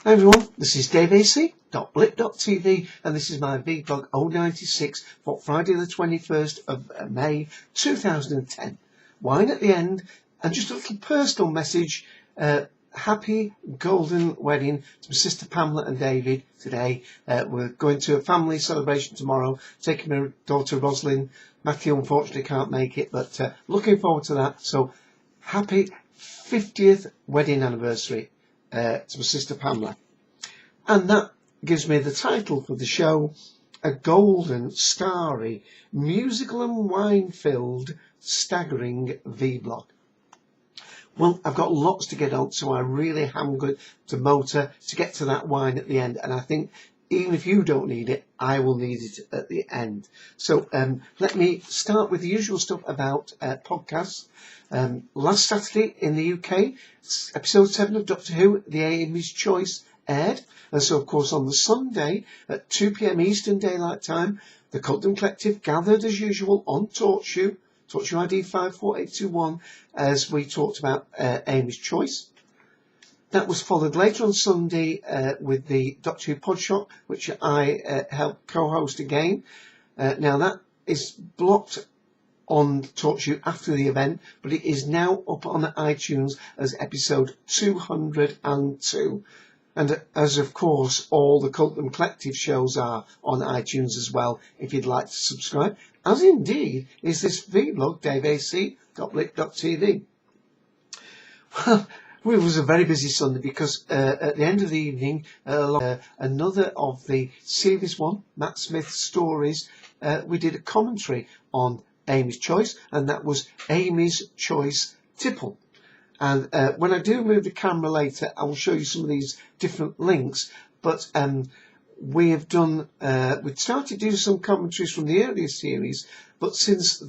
Hi everyone, this is daveac.blip.tv and this is my vblog 096 for Friday the 21st of May 2010. Wine at the end and just a little personal message. Happy golden wedding to my sister Pamela and David today. We're going to a family celebration tomorrow, taking my daughter Rosalind. Matthew unfortunately can't make it, but looking forward to that. So happy 50th wedding anniversary to my sister Pamela. And that gives me the title for the show, A Golden, Starry, Musical and Wine-Filled, Staggering Vlog. Well, I've got lots to get on, so I really am going to motor to get to that wine at the end. And I think even if you don't need it, I will need it at the end. So let me start with the usual stuff about podcasts. Last Saturday in the UK, episode 7 of Doctor Who, The Amy's Choice, aired. And so, of course, on the Sunday at 2 p.m. Eastern Daylight Time, the Golden Collective gathered as usual on TalkShoe ID 54821, as we talked about Amy's Choice. That was followed later on Sunday with the Doctor Who Podshop, which I helped co-host again. Now that is blocked on TalkShoe after the event, but it is now up on iTunes as episode 202. And as of course all the Golden Collective shows are on iTunes as well, if you'd like to subscribe, as indeed is this vlog, daveac.blip.tv. Well, it was a very busy Sunday because at the end of the evening, another of the Series 1 Matt Smith stories, we did a commentary on Amy's Choice, and that was Amy's Choice Tipple. And when I do move the camera later, I will show you some of these different links. But we started to do some commentaries from the earlier series, but since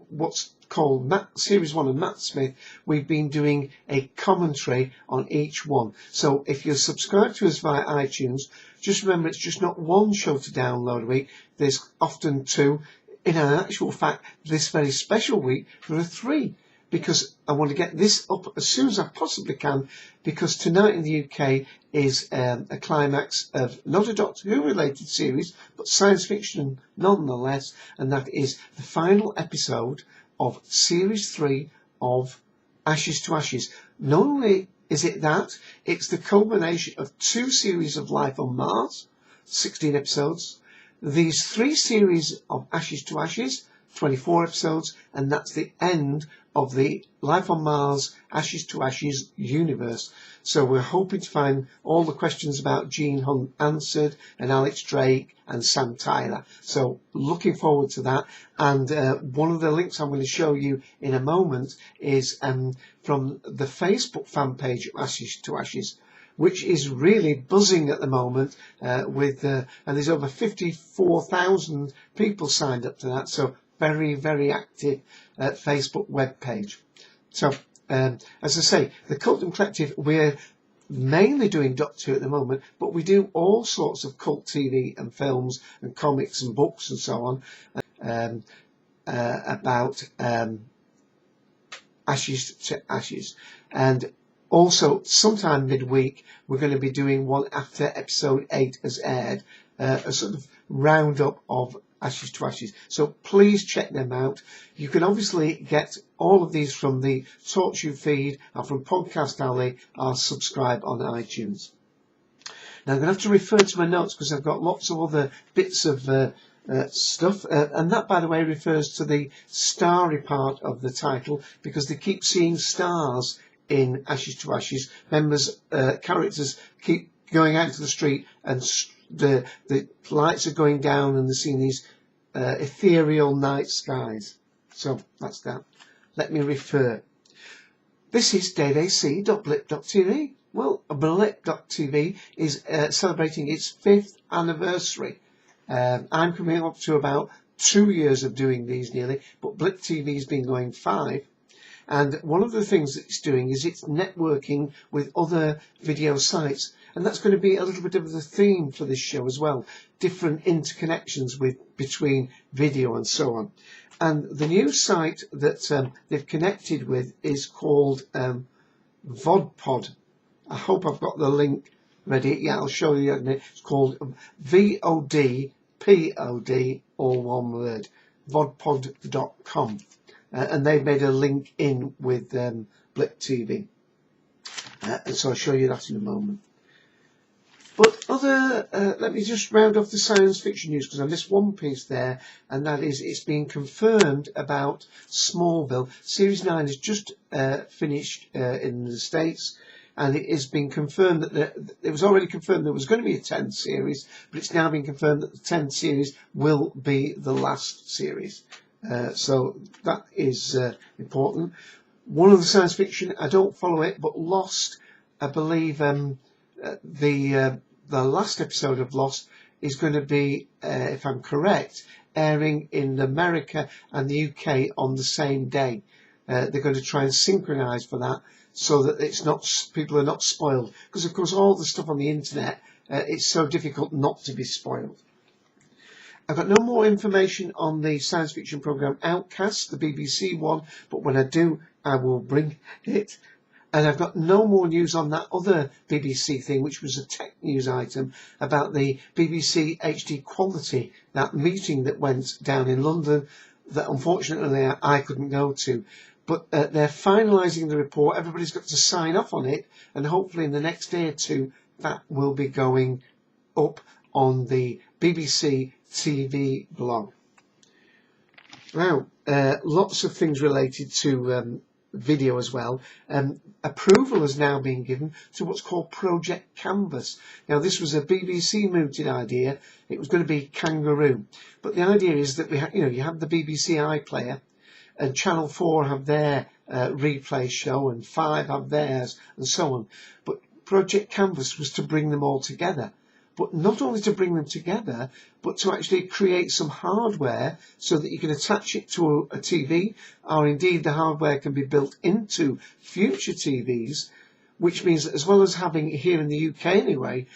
what's called Series 1 of Matt Smith, we've been doing a commentary on each one. So if you're subscribed to us via iTunes, just remember it's just not one show to download a week. There's often two. In actual fact, this very special week, there are 3. Because I want to get this up as soon as I possibly can, because tonight in the UK is a climax of not a Doctor Who related series, but science fiction nonetheless, and that is the final episode of Series 3 of Ashes to Ashes. Not only is it that, it's the culmination of 2 series of Life on Mars, 16 episodes, these 3 series of Ashes to Ashes, 24 episodes, and that's the end of the Life on Mars, Ashes to Ashes universe. So we're hoping to find all the questions about Gene Hunt answered, and Alex Drake and Sam Tyler. So looking forward to that. And one of the links I'm going to show you in a moment is from the Facebook fan page of Ashes to Ashes, which is really buzzing at the moment and there's over 54,000 people signed up to that. So very, very active Facebook web page. So, as I say, the Golden Collective, we're mainly doing Doctor Who at the moment, but we do all sorts of cult TV and films and comics and books and so on about Ashes to Ashes. And also, sometime midweek, we're going to be doing one after episode 8 has aired, a sort of roundup of Ashes to Ashes. So please check them out. You can obviously get all of these from the TalkShoe feed and from Podcast Alley, or subscribe on iTunes. Now I'm going to have to refer to my notes because I've got lots of other bits of stuff, and that, by the way, refers to the starry part of the title, because they keep seeing stars in Ashes to Ashes. Characters keep going out to the street and the lights are going down and they're seeing these ethereal night skies. So that's that. Let me refer. This is daveac.blip.tv. Well, blip.tv is celebrating its 5th anniversary. I'm coming up to about 2 years of doing these nearly, but Blip TV has been going 5. And one of the things that it's doing is it's networking with other video sites. And that's going to be a little bit of the theme for this show as well. Different interconnections between video and so on. And the new site that they've connected with is called VodPod. I hope I've got the link Ready? Yeah, I'll show you. It's called VOD, POD, all one word, vodpod.com. And they've made a link in with Blip TV. So I'll show you that in a moment. But let me just round off the science fiction news, because I missed one piece there, and that is it's been confirmed about Smallville. Series 9 has just finished in the States, and it has been confirmed that it was already confirmed there was going to be a 10th series, but it's now been confirmed that the 10th series will be the last series. So that is important. One of the science fiction, I don't follow it, but Lost, I believe the last episode of Lost is going to be, if I'm correct, airing in America and the UK on the same day. They're going to try and synchronise for that, so that it's not, people are not spoiled. Because of course all the stuff on the internet, it's so difficult not to be spoiled. I've got no more information on the science fiction programme Outcast, the BBC one, but when I do, I will bring it. And I've got no more news on that other BBC thing, which was a tech news item about the BBC HD quality, that meeting that went down in London that unfortunately I couldn't go to. But they're finalising the report. Everybody's got to sign off on it, and hopefully in the next day or two that will be going up on the BBC TV blog. Now, lots of things related to video as well. Approval has now been given to what's called Project Canvas. Now, this was a BBC mooted idea. It was going to be Kangaroo, but the idea is that you have the BBC iPlayer, and Channel 4 have their replay show, and 5 have theirs, and so on. But Project Canvas was to bring them all together. But not only to bring them together, but to actually create some hardware so that you can attach it to a TV, or indeed the hardware can be built into future TVs, which means that as well as having, here in the UK anyway,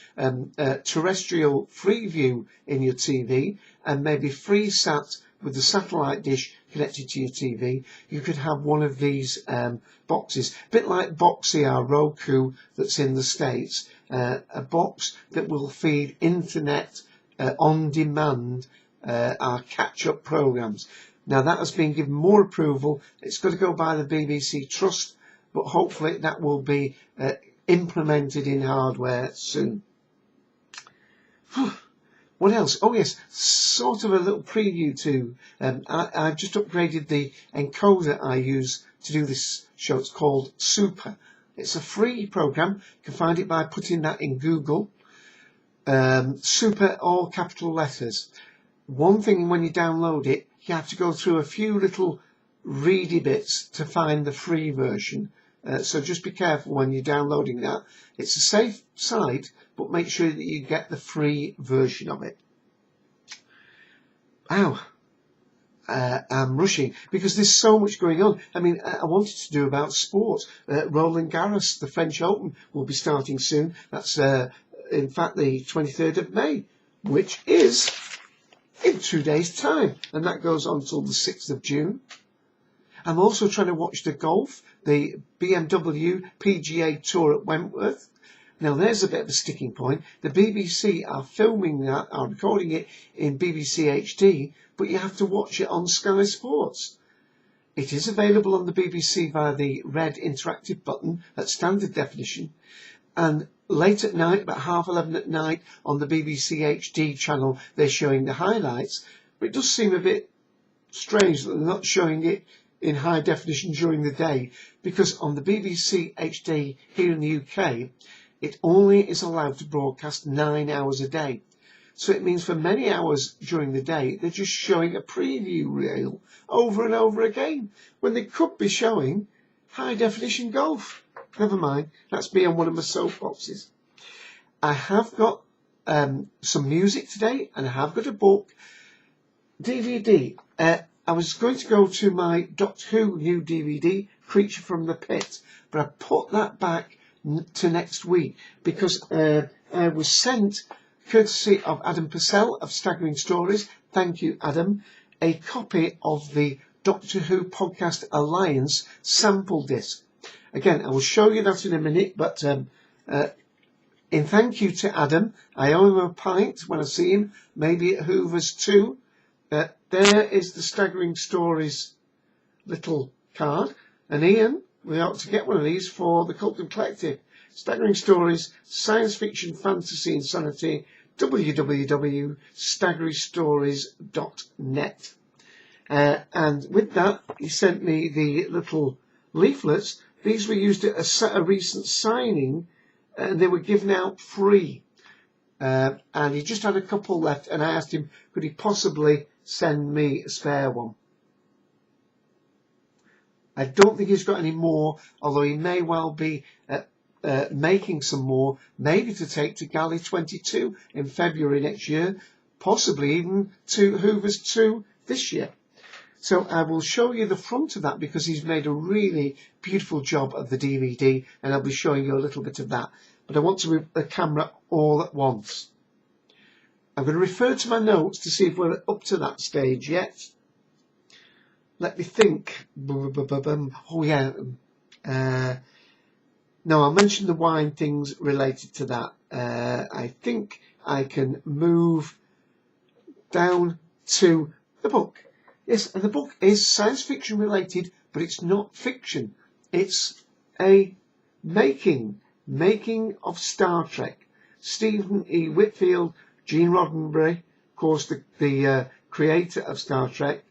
terrestrial free view in your TV, and maybe free sat with the satellite dish connected to your TV, you could have one of these boxes, a bit like Boxy, our Roku that's in the States, a box that will feed internet on demand, our catch-up programs. Now that has been given more approval. It's got to go by the BBC Trust, but hopefully that will be implemented in hardware soon. What else? Oh yes, sort of a little preview to, I've just upgraded the encoder I use to do this show. It's called Super. It's a free program. You can find it by putting that in Google. Super, all capital letters. One thing, when you download it, you have to go through a few little reedy bits to find the free version. So just be careful when you're downloading that. It's a safe site, but make sure that you get the free version of it. Ow. I'm rushing because there's so much going on. I mean, I wanted to do about sports. Roland Garros, the French Open, will be starting soon. That's, in fact, the 23rd of May, which is in 2 days' time. And that goes on until the 6th of June. I'm also trying to watch the golf, the BMW PGA Tour at Wentworth. Now, there's a bit of a sticking point. The BBC are filming that, are recording it in BBC HD, but you have to watch it on Sky Sports. It is available on the BBC via the red interactive button at standard definition. And late at night, about 11:30 at night, on the BBC HD channel, they're showing the highlights. But it does seem a bit strange that they're not showing it in high definition during the day, because on the BBC HD here in the UK, it only is allowed to broadcast 9 hours a day. So it means for many hours during the day, they're just showing a preview reel over and over again, when they could be showing high definition golf. Never mind, that's me on one of my soapboxes. I have got some music today, and I have got a book, DVD. I was going to go to my Doctor Who new DVD, Creature from the Pit, but I put that back to next week because I was sent, courtesy of Adam Purcell of Staggering Stories, thank you Adam, a copy of the Doctor Who Podcast Alliance sample disc. Again, I will show you that in a minute, but in in thank you to Adam, I owe him a pint when I see him, maybe at Hoover's too. There is the Staggering Stories little card. And Ian, we ought to get one of these for the Colton Collective. Staggering Stories, Science Fiction, Fantasy, Insanity, www.staggeringstories.net. And with that, he sent me the little leaflets. These were used at a recent signing, and they were given out free. And he just had a couple left, and I asked him, could he possibly send me a spare one? I don't think he's got any more, although he may well be making some more, maybe to take to Galley 22 in February next year, possibly even to Hoover's 2 this year. So I will show you the front of that because he's made a really beautiful job of the DVD, and I'll be showing you a little bit of that. But I want to move the camera all at once. I'm going to refer to my notes to see if we're up to that stage yet. Let me think. Oh yeah. No, I'll mention the wine things related to that. I think I can move down to the book. Yes, and the book is science fiction related, but it's not fiction. It's a making of Star Trek. Stephen E. Whitfield, Gene Roddenberry, of course, the creator of Star Trek.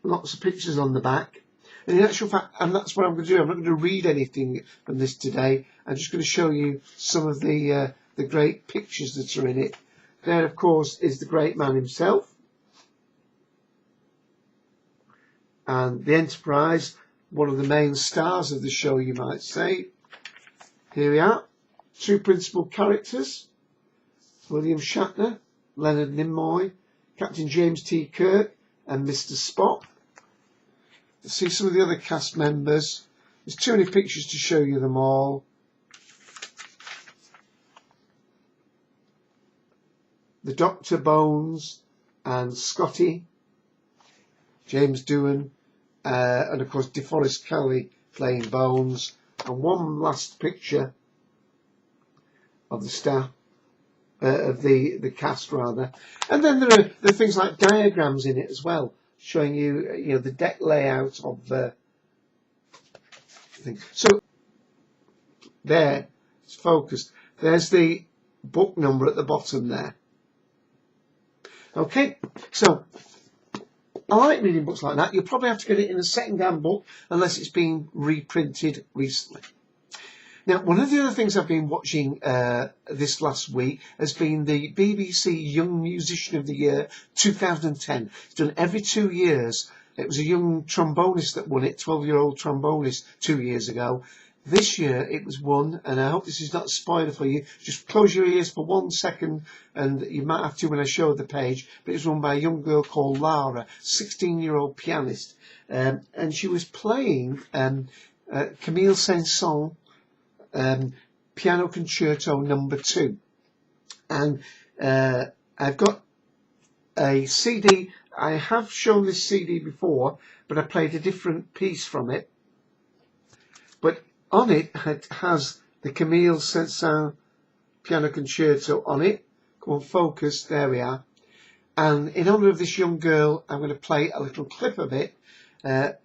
Lots of pictures on the back. And in actual fact, and that's what I'm going to do, I'm not going to read anything from this today. I'm just going to show you some of the great pictures that are in it. There, of course, is the great man himself. And the Enterprise, one of the main stars of the show, you might say. Here we are. Two principal characters. William Shatner, Leonard Nimoy, Captain James T. Kirk, and Mr. Spock. See some of the other cast members. There's too many pictures to show you them all. The Dr. Bones and Scotty, James Doohan, and of course DeForest Kelley playing Bones. And one last picture of the staff, of the cast rather. And then there are things like diagrams in it as well, showing you, the deck layout of the thing. So there, it's focused. There's the book number at the bottom there. Okay, so I like reading books like that. You'll probably have to get it in a second-hand book unless it's been reprinted recently. Now, one of the other things I've been watching this last week has been the BBC Young Musician of the Year 2010. It's done every 2 years. It was a young trombonist that won it, 12-year-old trombonist 2 years ago. This year it was won, and I hope this is not a spoiler for you. Just close your ears for 1 second, and you might have to when I show the page. But it was won by a young girl called Lara, 16-year-old pianist. And she was playing Camille Saint-Saëns, Piano Concerto No. 2. And I've got a CD. I have shown this CD before, but I played a different piece from it. But on it has the Camille Saint-Saëns Piano Concerto on it. Come on, focus. There we are. And in honour of this young girl, I'm going to play a little clip of it. And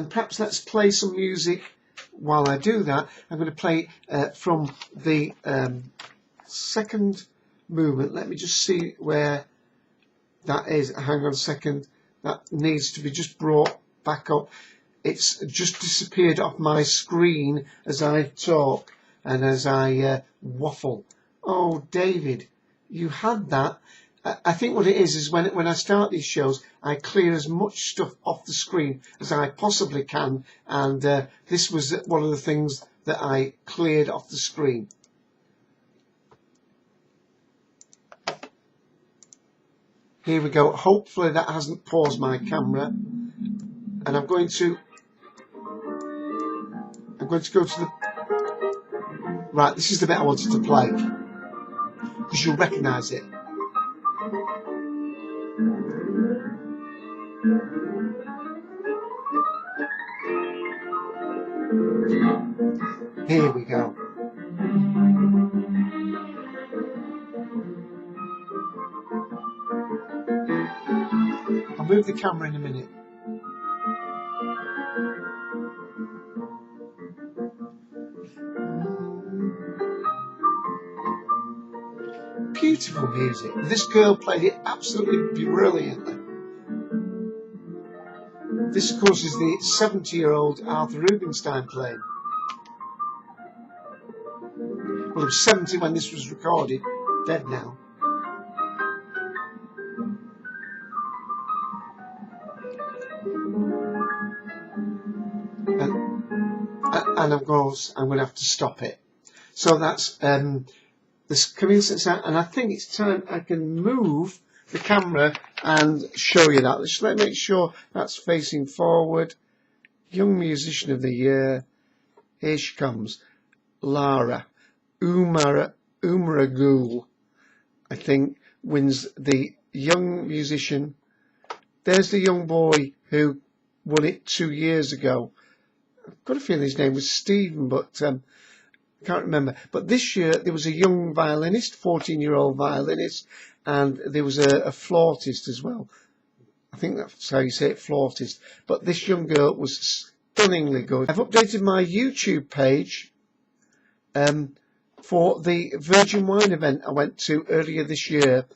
perhaps let's play some music. While I do that, I'm going to play from the second movement. Let me just see where that is. Hang on a second. That needs to be just brought back up. It's just disappeared off my screen as I talk and as I waffle. Oh, David, you had that. I think what it is when I start these shows, I clear as much stuff off the screen as I possibly can, and this was one of the things that I cleared off the screen. Here we go. Hopefully that hasn't paused my camera, and I'm going to go to the right. This is the bit I wanted to play because you'll recognise it. Here we go. I'll move the camera in a minute. Beautiful music. This girl played it absolutely brilliantly. This, of course, is the 70-year-old Arthur Rubinstein playing. Well, he was 70 when this was recorded, dead now. And of course, I'm going to have to stop it. So that's this coming out, and I think it's time I can move the camera and show you that. Just let me make sure that's facing forward. Young Musician of the Year. Here she comes. Lara Umragul, I think, wins the Young Musician. There's the young boy who won it 2 years ago. I've got a feeling his name was Stephen, but I can't remember. But this year there was a young violinist, 14-year-old violinist, and there was a flautist as well. I think that's how you say it, flautist. But this young girl was stunningly good. I've updated my YouTube page for the Virgin Wine event I went to earlier this year.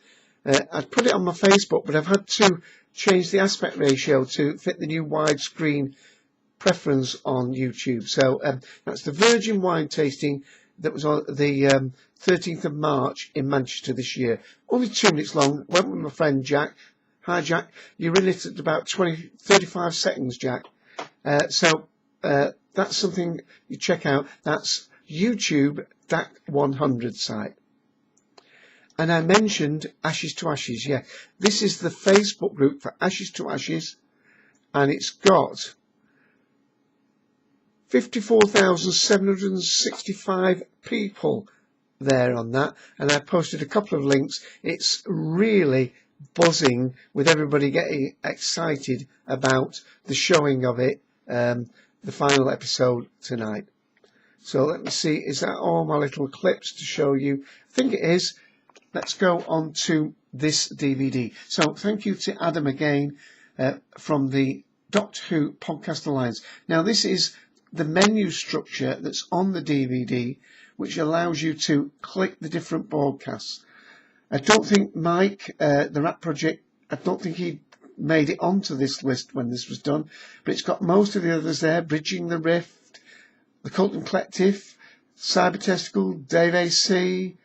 I'd put it on my Facebook, but I've had to change the aspect ratio to fit the new widescreen preference on YouTube. So that's the Virgin Wine tasting that was on the 13th of March in Manchester this year. Only 2 minutes long. Went with my friend Jack. Hi Jack, you're in it at about 35 seconds, Jack. So that's something you check out. That's YouTube, that 100 site. And I mentioned Ashes to Ashes. Yeah, this is the Facebook group for Ashes to Ashes, and it's got 54,765 people there on that, and I posted a couple of links. It's really buzzing with everybody getting excited about the showing of it, the final episode tonight. So let me see, is that all my little clips to show you? I think it is. Let's go on to this DVD. So thank you to Adam again from the Doctor Who Podcast Alliance. Now this is the menu structure that's on the DVD, which allows you to click the different broadcasts. I don't think Mike, the Rat Project, I don't think he made it onto this list when this was done, but it's got most of the others there: Bridging the Rift, The Colton Collective, Cyber Testicle, daveac,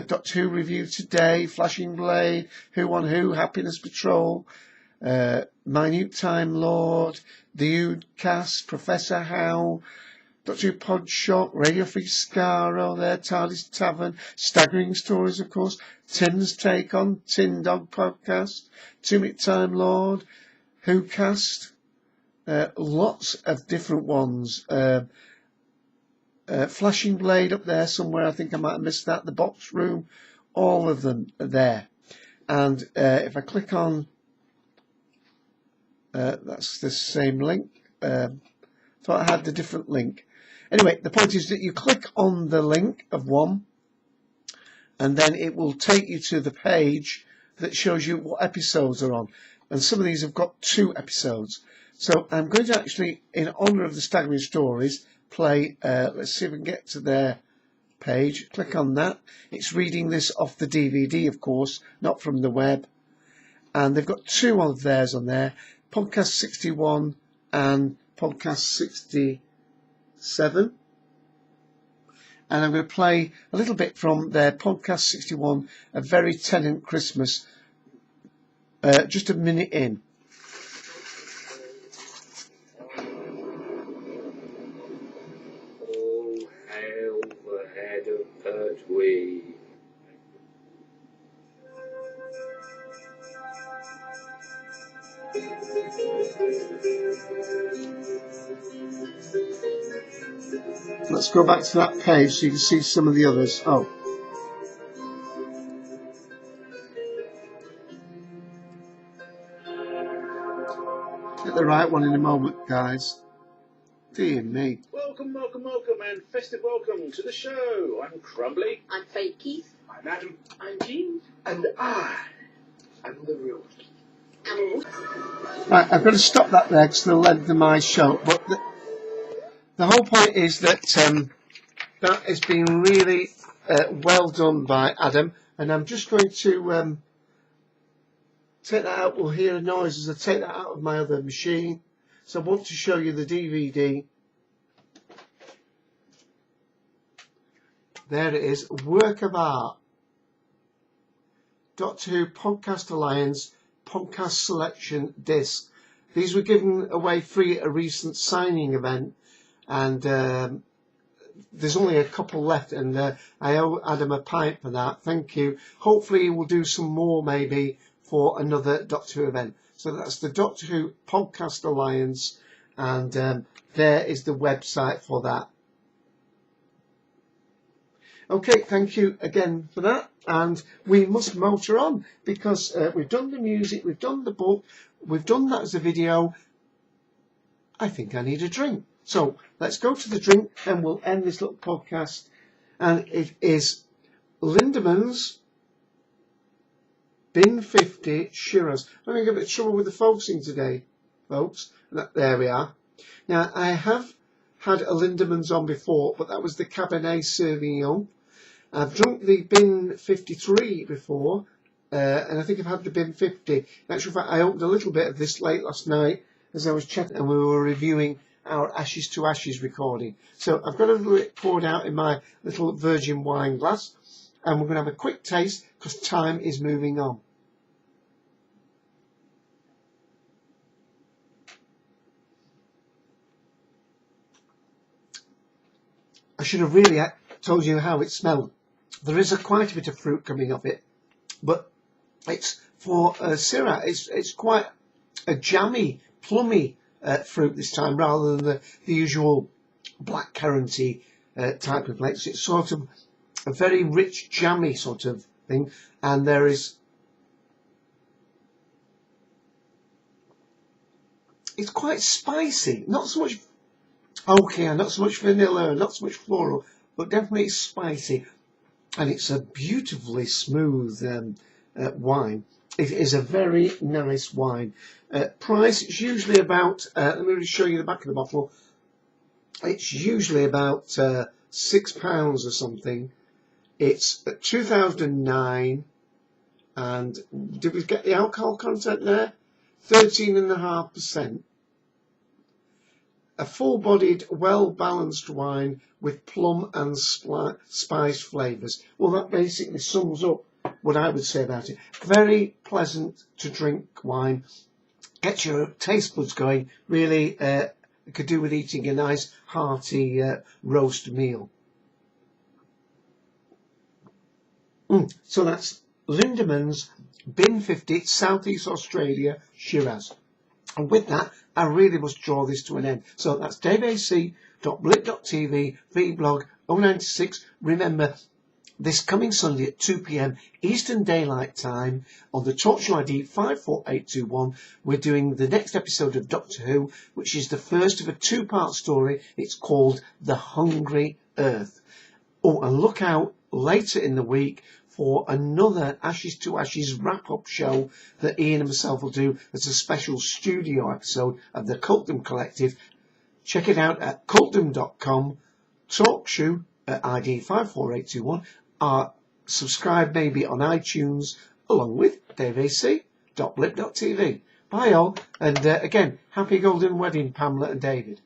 Doctor Who Review Today, Flashing Blade, Who on Who, Happiness Patrol, Minute Time Lord, The Ood Cast, Professor How, Doctor Who Pod Shock, Radio Free Scaro there, TARDIS Tavern, Staggering Stories, of course, Tim's Take On, Tin Dog Podcast, 2 Minute Time Lord, Who Cast, lots of different ones. Flashing Blade up there somewhere, I think I might have missed that, The Box Room, all of them are there. And if I click on, that's the same link, thought I had the different link. Anyway, the point is that you click on the link of one, and then it will take you to the page that shows you what episodes are on. And some of these have got 2 episodes. So I'm going to actually, in honour of the Staggering Stories, play, let's see if we can get to their page. Click on that. It's reading this off the DVD, of course, not from the web. And they've got 2 of theirs on there, Podcast 61 and Podcast 67. And I'm going to play a little bit from their Podcast 61, A Very Tenant Christmas, just a minute in. All hail the head of Pertwee. Let's go back to that page so you can see some of the others. Oh. Get the right one in a moment, guys. Dear me. Welcome, and festive welcome to the show. I'm Crumbly. I'm Fake Keith. I'm Adam. I'm Jean. And I am the real. Right, I've got to stop that there because the length of my show. But the whole point is that that has been really well done by Adam. And I'm just going to take that out. We'll hear a noise as I take that out of my other machine. So I want to show you the DVD. There it is, work of art. Doctor Who Podcast Alliance podcast selection disc. These were given away free at a recent signing event, and there's only a couple left, and I owe Adam a pint for that. Thank you. Hopefully we'll do some more maybe for another Doctor Who event. So that's the Doctor Who Podcast Alliance, and there is the website for that. Okay, thank you again for that, and we must motor on because we've done the music, we've done the book, we've done that as a video. I think I need a drink. So let's go to the drink and we'll end this little podcast, and it is Lindeman's Bin 50 Shiraz. I'm going to give it trouble with the focusing today, folks. There we are. Now, I have had a Lindeman's on before, but that was the Cabernet Sauvignon. I've drunk the Bin 53 before, and I think I've had the Bin 50. In actual fact, I opened a little bit of this late last night as I was checking, and we were reviewing our Ashes to Ashes recording. So I've got a little bit poured out in my little virgin wine glass, and we're going to have a quick taste because time is moving on. I should have really told you how it smelled. There is quite a bit of fruit coming off it, but it's for Syrah. It's quite a jammy, plummy fruit this time, rather than the usual black curranty type of flakes. It's sort of a very rich, jammy sort of thing, and there is. It's quite spicy, not so much. Okay, not so much vanilla, not so much floral, but definitely spicy. And it's a beautifully smooth wine. It is a very nice wine. Price is usually about, let me show you the back of the bottle. It's usually about £6 or something. It's 2009. And did we get the alcohol content there? 13.5%. A full-bodied, well-balanced wine with plum and spice flavours. Well, that basically sums up what I would say about it. Very pleasant to drink wine. Gets your taste buds going. Really, it could do with eating a nice, hearty roast meal. So that's Lindeman's Bin 50 South East Australia Shiraz. And with that, I really must draw this to an end. So that's daveac.blip.tv, vblog 096. Remember, this coming Sunday at 2 p.m. Eastern Daylight Time on the Talkshow ID 54821, we're doing the next episode of Doctor Who, which is the first of a two-part story. It's called The Hungry Earth. Oh, and look out later in the week for another Ashes to Ashes wrap-up show that Ian and myself will do as a special studio episode of the Cultum Collective. Check it out at cultum.com, talkshow at ID 54821, subscribe maybe on iTunes, along with daveac.blip.tv. Bye all, and again, happy golden wedding, Pamela and David.